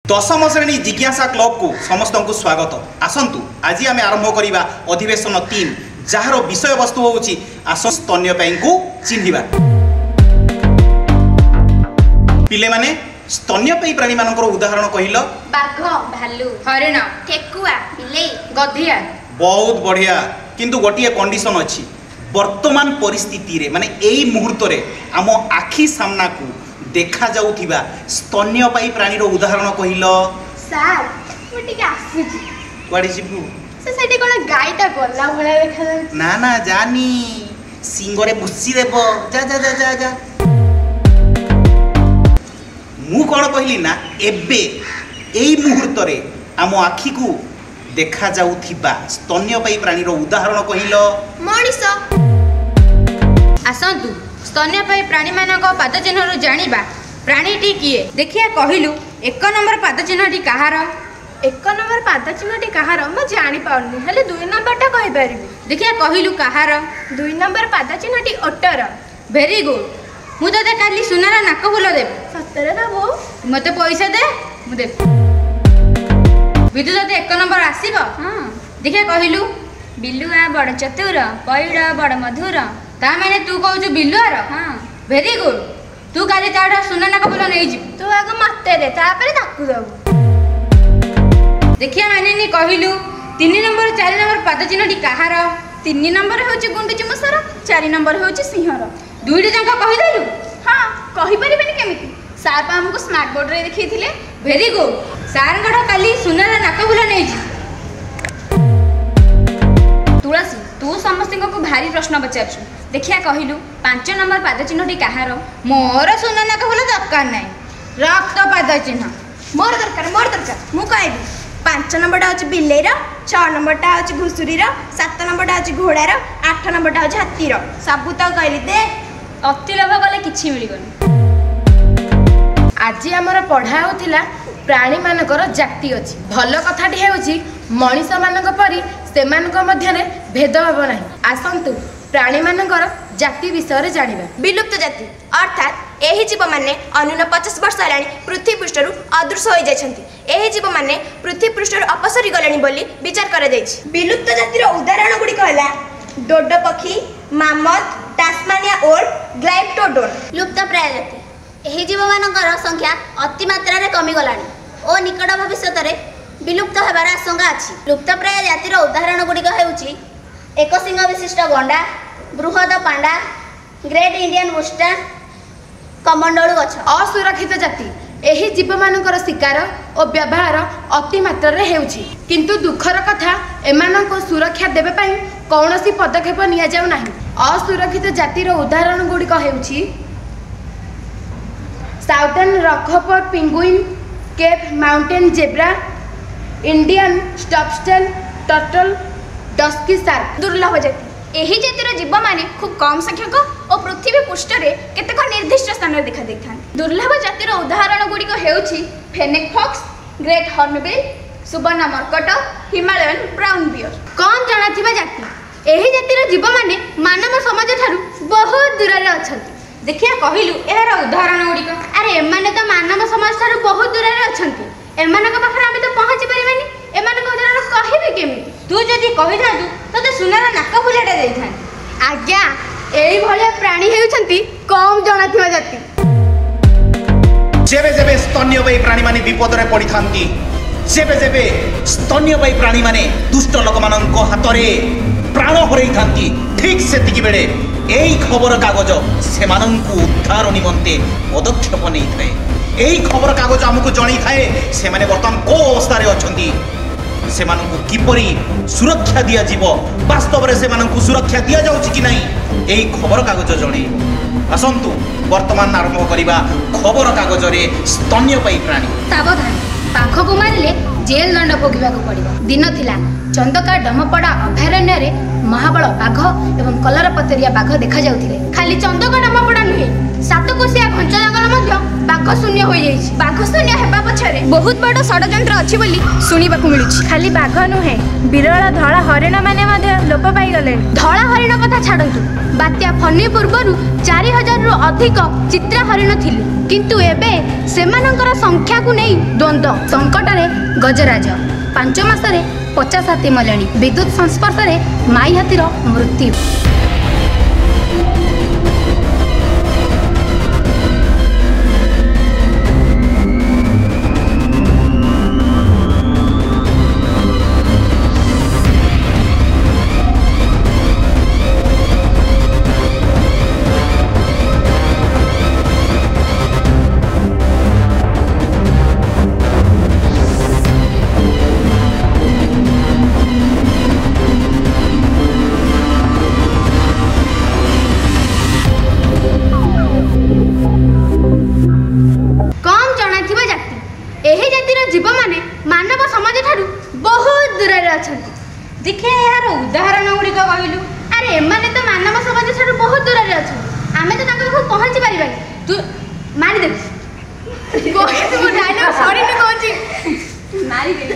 दशम श्रेणी जिज्ञासा क्लब को समस्त को स्वागत। आसतु आज आम आरंभ करवा अधिवेशन 3 जार विषय वस्तु होउची आस स्तन्यपायी को चिन्हिबा। पिले माने स्तन्यपायी प्राणी मानकर उदाहरण कहिल। बाघ, भालू, हरिण, ठेकुआ, बिलेई, गधिया। बहुत बढ़िया, किंतु गोटे कंडीशन अच्छी। वर्तमान परिस्थिति रे माने एई मुहूर्त रे आम आखि सामना को देखा जाउथिबा स्तन्यपायी प्राणी उदाहरण कहिल। सर मु टिके आसुची कुआडे जिबु? से सेठी कोन गायटा गल्ला भला देखा जाउ। ना ना जानी सिंगरे बुसी देबो। जा जा जा जा जा मु कोन कहली ना एबे एई मुहूर्त रे आम आखि को देखा जाउथिबा स्तन्यपायी प्राणी उदाहरण कहिल। मଣିଷ। आसतु स्तन्यपायी प्राणी मानक पाद चिन्ह जानिबा प्राणीटी किए। देखिया कहिलु 1 नंबर पाद चिन्हटी कहार? 1 नंबर पाद चिन्हटी कहार म जानि पाउनी, हेले 2 नंबरटा कहि परिबी। देखिया कहिलु कहार? 2 नंबर पाद चिन्हटी ओटर। Very good. मु तते काली सुनार नाक फुल देब। सतरे दबो। मते पैसा दे मु दे। विदु तते 1 नंबर आसीबो। हां देखिया कहिलु? बिलुआ बड़ चतुर, पैड़ बड़ मधुर। ता माने तू कहू बिलुआर? हां वेरी गुड। तू काली ताडा सुना नाक फुल नै जी। तू आगो मते दे तापरे ताकू दबो। देखिया माने नी कहिलु 3 नंबर 4 नंबर पाद चिन्हटी कहार? 3 नंबर होची गुंडुची मुसर, 4 नंबर होची सिंहर। दुईटी जांका कहि देलु? हां कहि परिबेनी केमिति? सार हमको स्मार्ट बोर्ड रे देखिथिले। Very good. सार गढ काली सुनार नाक फुल नै जी। तुलसी तू समस्त को भारी प्रश्न पचारछु। देखिया कहिलु 5 नंबर पाद चिन्हटी कहार? मोर सुना नाक फुल दरकार नै, रक्त पाद चिन्ह मोर दरकार मु कहबी। 5 नंबरटा होची बिलेईर, 6 नंबरटा होची घुसुरीर, 7 नंबरटा होची घोड़ार, 8 नंबरटा होची हाथीर। सबु तो कहली दे अति लोभ गले किछि मिलिबनी। आज आमर पढ़ा होतिला प्राणी मानकर जाति अछि। भल कथाटी हेउछि मଣିଷ ମାନଙ୍କ परि सेमानक मध्यरे भेदभाव नाही। आसंतु प्राणी मानकर जाति विषय जानिबा। विलुप्त जाति अर्थात एही जीव माने अनुन 50 वर्ष हेलानी पृथ्वी पृष्ठरु अदृश्य होई जायछन्ती। एही जीव माने पृथ्वी पृष्ठरु अपसरी गलेनी बोली विचार करा जायछि। विलुप्त जातिर उदाहरण गुडी कहला डोडो पक्षी, मामथ, टास्मानिया ओल, ग्लाइप्टोडोन। लुप्त प्राय जाति एही जीव मानकर संख्या अति मात्रा रे कमी गलानी ओ निकट भविष्यत रे विलुप्त हेबार आशंका अछि। लुप्त प्राय जातिर उदाहरण गुडी हेउछि एक सिंह विशिष्ट गंडा, बृहद पांडा, ग्रेट इंडियन वुस्टर, कमंडलू गछ। असुरक्षित जाति एही जीव मानकर शिकार और व्यवहार अति मात्रा रे हेउछि, किंतु दुखर कथा एमाननको सुरक्षा देबे पई कौनसी पदक्षेप निया जाउ नाही। असुरक्षित जातिर उदाहरण गुडी हेउछि southern rockhopper penguin, cape mountain zebra, Indian softshell turtle, dusky shark. दुर्लभ जाति एही जातिर जीव माने खूब कम संख्यक और पृथ्वी पृष्ठ रे केतेक निर्दिष्ट स्थान रे देखा दैथान। दुर्लभ जातिर उदाहरण गुडी हेउछि फेनेक फॉक्स, ग्रेट हॉर्नबिल, सुबर्णा मर्कट, हिमालयन ब्राउन बियर। कौन जानाथिबा जाति एही जातिर जीव माने मानव समाज थारु बहुत दूर रे अछंती। देखिया कहिलु एहर उदाहरण गुडी? अरे एमाने तो मानव समाज थारु बहुत दूर रे अछंती। एमानक पाखरे आमे तो पहुंची परिबानी। एमानक उदाहरण कहिबे केमिति? तू जदी कहि थादु तते सुनार नाक फुलेटा देइथान। आज्ञा एही भलिया प्राणी हेउछंती कम जानाथिबा जाति। जेबे जेबे स्तन्यपायी प्राणी माने विपद रे पड़ी थांती, जेबे जेबे स्तन्यपायी प्राणी माने दुष्ट लोक माननको हातरे प्राण हरई थांती, ठीक सेतिकी बेले एई खबर कागज सेमाननको उद्धार निमंते पदक्षेप नै थाए। एई खबर कागज हमकु जणी थाए सेमाने वर्तमान को अवस्था रे अछंती, सेमानଙ୍କୁ किपरि सुरक्षा दिया जीव, वास्तव रे सेमानଙ୍କୁ सुरक्षा दिया जाउछि कि नाही एई खबर कागज जणे। आसंतु वर्तमान आरंभ करिबा खबर कागज रे स्तन्यपायी प्राणी। सावधान पाखकु मारिले जेल दंड भोगिबाकु पड़िबो। दिन थिला चंदका डमपड़ा अभयारण्य रे महाबल बाघ एवं कलरपतरिया बाघ देखा जाउथिले। खाली चंदका डमपड़ा नुहे ସାତକୋଶିଆ ଘଞ୍ଚ ଜଙ୍ଗଲ ମଧ୍ୟ ବାଘ ଶୂନ୍ୟ ହୋଇଯାଇଛି। ବାଘ ଶୂନ୍ୟ ହେବା ପଛରେ ବହୁତ ବଡ଼ ଷଡ଼ଯନ୍ତ୍ର ଅଛି ବୋଲି ଶୁଣିବାକୁ ମିଳୁଛି। ଖାଲି ବାଘ ନୁହେଁ, ବିରଳ ଧଳା ହରିଣ ମାନେ ମଧ୍ୟ ଲୋପ ପାଇଗଲେଣି। ଧଳା ହରିଣ କଥା ଛାଡ଼ନ୍ତୁ, ବାତ୍ୟା ଫନି ପୂର୍ବରୁ 4000ରୁ ଅଧିକ ଚିତ୍ରା ହରିଣ ଥିଲେ, କିନ୍ତୁ ଏବେ ସେମାନଙ୍କର ସଂଖ୍ୟାକୁ ନେଇ ଦ୍ୱନ୍ଦ୍ୱ। ସଙ୍କଟରେ ଗଜରାଜ 5 ମାସରେ 50 ହାତୀ ମଲେଣି। ବିଦ୍ୟୁତ୍ ସଂସ୍ପର୍ଶରେ ମାଇ ହାତୀର ମୃତ୍ୟୁ। ମାନବ ସମାଜ ଠାରୁ ବହୁତ ଦୂରରେ ଅଛନ୍ତି। ଦେଖିଆ ଏହାର ଉଦାହରଣ ଗୁଡ଼ିକ କହିଲୁ। ଆରେ ଏମାନେ ତ ମାନବ ସମାଜ ଠାରୁ ବହୁତ ଦୂରରେ ଅଛନ୍ତି, ଆମେ ତ ତାଙ୍କ ପାଖକୁ ପହଞ୍ଚି ପାରିବାନି। ତୁ ମାରିଦେବୁ ସରିନି କହୁଛି ମାରିଦେବି।